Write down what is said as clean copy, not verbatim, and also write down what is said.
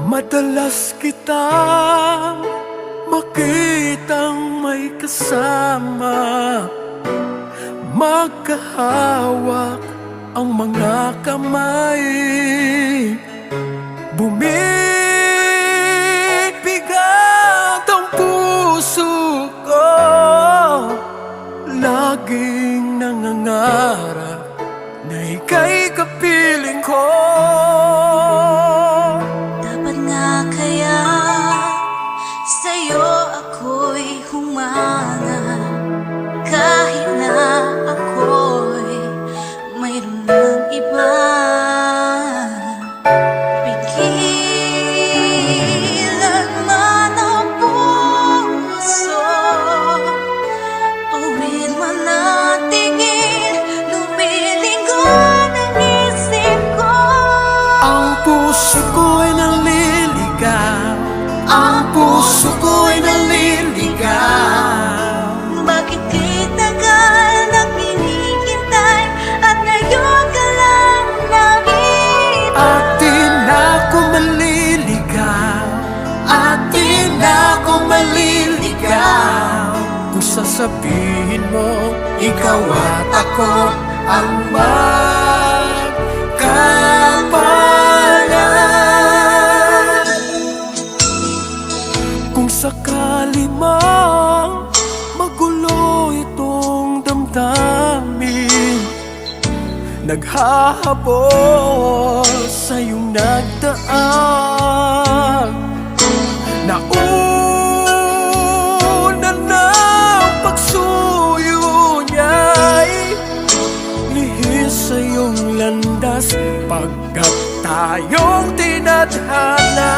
Madalas kitang makitang may kasama, magkahawak ang mga kamay. Bumibigat ang puso ko, laging nangangarap na ika'y kapiling ko. Dapat nga kaya sa'yo ako'y humanga, kahit na ako'y mayroon ng iba. Pigilan man ang puso, tuwid man natingin, lumilingkod ang isip ko. Ang puso ko'y naliligaw, ang puso ko'y naliligaw. Bakit di tagal na hinihintay at ngayon ka lang nakita? At di na ako maliligaw, at di na ako maliligaw, kung sasabihin mo ikaw at ako ang magkapalan. Kung sakali mang magulo itong damdamin, naghahabol sa iyong nagdaan, nauna ng pagsuyo niya'y lihis sa iyong landas, pagkat tayong tinadhana.